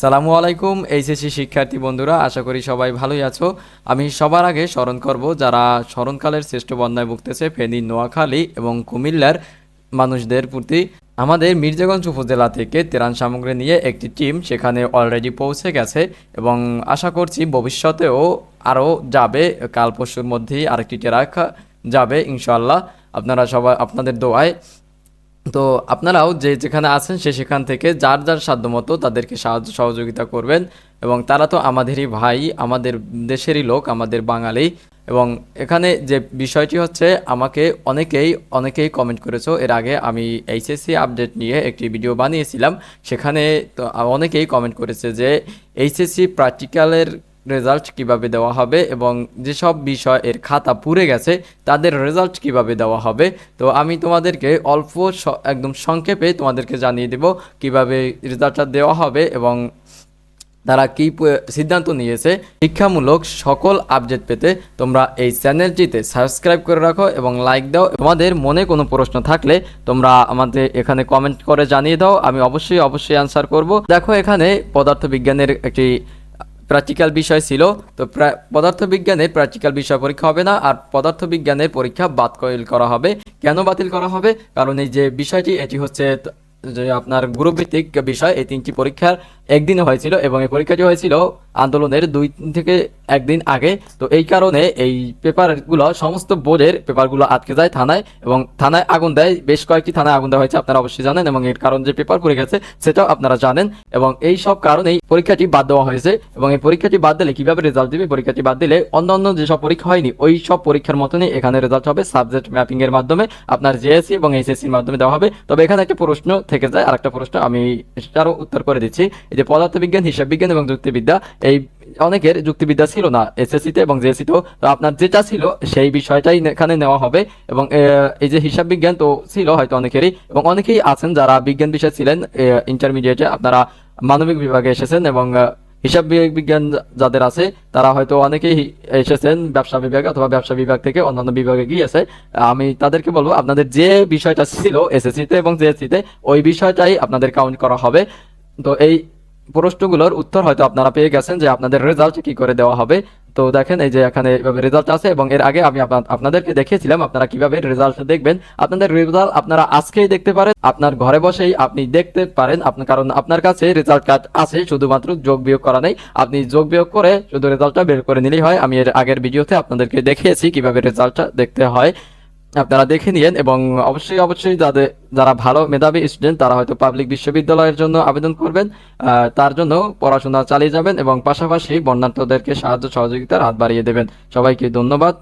সালামু আলাইকুম এইচএসসি শিক্ষার্থী বন্ধুরা, আশা করি সবাই ভালোই আছো। আমি সবার আগে স্মরণ করব যারা স্মরণকালের শ্রেষ্ঠ বন্যায় ভুগতেছে ফেনী, নোয়াখালী এবং কুমিল্লার মানুষদের প্রতি। আমাদের মির্জাগঞ্জ উপজেলা থেকে ত্রাণ সামগ্রী নিয়ে একটি টিম সেখানে অলরেডি পৌঁছে গেছে এবং আশা করছি ভবিষ্যতেও আরও যাবে। কাল পরশুর মধ্যেই আরেকটি ট্রাক যাবে ইনশাআল্লাহ, আপনারা সবাই আপনাদের দোয়ায়। তো আপনারাও যে যেখানে আছেন সেখান থেকে যার যার সাধ্যমতো তাদেরকে সাহায্য সহযোগিতা করবেন। এবং তারা তো আমাদেরই ভাই, আমাদের দেশেরই লোক, আমাদের বাঙালি। এবং এখানে যে বিষয়টি হচ্ছে, আমাকে অনেকেই কমেন্ট করেছো। এর আগে আমি এইচএসসি আপডেট নিয়ে একটি ভিডিও বানিয়েছিলাম, সেখানে তো অনেকেই কমেন্ট করেছে যে এইচএসসি প্র্যাকটিক্যালের রেজাল্ট কিভাবে দেওয়া হবে এবং যেসব বিষয় এর খাতা পুড়ে গেছে তাদের রেজাল্ট কিভাবে দেওয়া হবে। তো আমি তোমাদেরকে একদম সংক্ষেপে তোমাদেরকে জানিয়ে দেব কিভাবে রেজাল্টটা দেওয়া হবে এবং তারা কি সিদ্ধান্ত নিয়েছে। শিক্ষামূলক সকল আপডেট পেতে তোমরা এই চ্যানেলটিতে সাবস্ক্রাইব করে রাখো এবং লাইক দাও। তোমাদের মনে কোনো প্রশ্ন থাকলে তোমরা আমাদের এখানে কমেন্ট করে জানিয়ে দাও, আমি অবশ্যই অ্যান্সার করব। দেখো, এখানে পদার্থবিজ্ঞানের একটি প্র্যাকটিক্যাল বিষয় ছিল। তো পদার্থবিজ্ঞানের প্র্যাকটিক্যাল বিষয় পরীক্ষা হবে না, আর পদার্থবিজ্ঞানের পরীক্ষা বাতিল করা হবে। কেন বাতিল করা হবে? কারণ এই যে বিষয়টি, এটি হচ্ছে যে আপনার গ্রুপ ভিত্তিক বিষয়। এই তিনটি পরীক্ষার একদিনে হয়েছিল এবং এই পরীক্ষাটি হয়েছিল আন্দোলনের 2 থেকে 1 দিন আগে। তো এই কারণে এই পেপারগুলো, সমস্ত বোর্ডের পেপারগুলো আটকে যায় থানায়, এবং থানায় আগুন দেয়। বেশ কয়েকটি থানায় আগুন দেওয়া হয়েছে, আপনারা অবশ্যই জানেন, এবং এর কারণ যে পেপার পড়ে গেছে সেটাও আপনারা জানেন। এবং এই সব কারণেই পরীক্ষাটি বাদ দেওয়া হয়েছে। এবং এই পরীক্ষাটি বাদ দিলে কিভাবে রেজাল্ট দিবে? পরীক্ষাটি বাদ দিলে অন্যান্য যেসব পরীক্ষা হয়নি ওই সব পরীক্ষার মতনই এখানে রেজাল্ট হবে, সাবজেক্ট ম্যাপিং এর মাধ্যমে আপনার জেএসসি এবং এইচএসসির মাধ্যমে দেওয়া হবে। তবে এখানে একটা প্রশ্ন থেকে যায়, আরেকটা প্রশ্ন আমি সেটারও উত্তর করে দিচ্ছি। এই যে পদার্থবিজ্ঞান, হিসাব বিজ্ঞান এবং যুক্তিবিদ্যা, এই অনেকের যুক্তিবিদ্যা ছিল না এসএসসিতে এবং জেএসসিতেও। তো আপনার যেটা ছিল সেই বিষয়টাই এখানে নেওয়া হবে। এবং এই যে হিসাব বিজ্ঞান তো ছিল হয়তো অনেকেরই, এবং অনেকেই আছেন যারা বিজ্ঞান বিষয় ছিলেন ইন্টারমিডিয়েটে, আপনারা মানবিক বিভাগে এসেছেন, এবং হিসাব বিজ্ঞান যাদের আছে তারা হয়তো অনেকেই এসেছেন ব্যবসা বিভাগে অথবা ব্যবসা বিভাগ থেকে অন্যান্য বিভাগে গিয়েছে। আমি তাদেরকে বলবো, আপনাদের যে বিষয়টা ছিল এসএসসিতে এবং জেএসসিতে ওই বিষয়টাই আপনাদের কাউন্ট করা হবে। তো এই প্রশ্নগুলোর উত্তর হয়তো আপনারা পেয়ে গেছেন যে আপনাদের রেজাল্ট কি করে দেওয়া হবে। তো দেখেন, এই যে এখানে রেজাল্ট আছে, এবং এর আগে আমি আপনাদেরকে দেখিয়েছিলাম আপনারা কিভাবে রেজাল্ট দেখবেন। আপনাদের রেজাল্ট আপনারা আজকেই দেখতে পারেন, আপনার ঘরে বসেই আপনি দেখতে পারেন। কারণ আপনার কাছে রেজাল্ট কার্ড আছে, শুধুমাত্র যোগ বিয়োগ করা নেই। আপনি যোগ বিয়োগ করে শুধু রেজাল্টটা বের করে নিলেই হয়। আমি এর আগের ভিডিওতে আপনাদেরকে দেখিয়েছি কিভাবে রেজাল্টটা দেখতে হয়, আপনারা দেখে নিয়েন। এবং অবশ্যই যারা ভালো মেধাবী স্টুডেন্ট তারা হয়তো পাবলিক বিশ্ববিদ্যালয়ের জন্য আবেদন করবেন, তার জন্য পড়াশোনা চালিয়ে যাবেন এবং পাশাপাশি বন্যার্থদেরকে সাহায্য সহযোগিতার হাত বাড়িয়ে দেবেন। সবাইকে ধন্যবাদ।